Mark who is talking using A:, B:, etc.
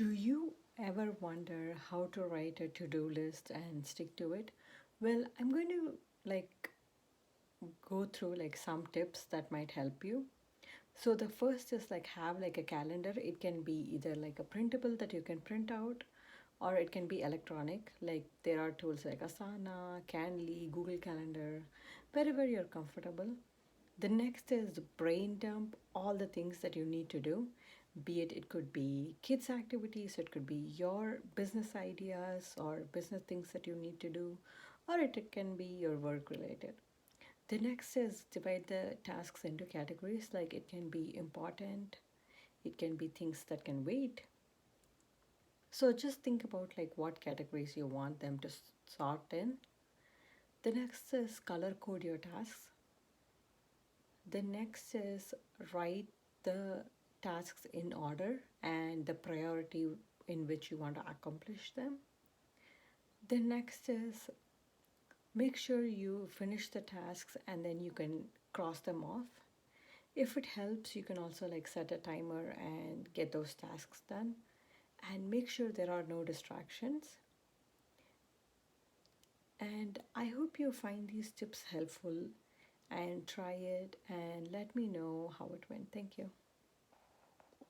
A: Do you ever wonder how to write a to-do list and stick to it? Well, I'm going to like go through like some tips that might help you. So the first is like have like a calendar. It can be either like a printable that you can print out or it can be electronic. Like there are tools like Asana, Canly, Google Calendar, wherever you're comfortable. The next is brain dump all the things that you need to do. Be it could be kids activities, it could be your business ideas or business things that you need to do, or it can be your work related. The next is divide the tasks into categories, like it can be important, it can be things that can wait. So just think about like what categories you want them to sort in. The next is color code your tasks. The next is write the tasks in order and the priority in which you want to accomplish them. The next is make sure you finish the tasks and then you can cross them off. If it helps, you can also like set a timer and get those tasks done and make sure there are no distractions. And I hope you find these tips helpful and try it and let me know how it went. Thank you.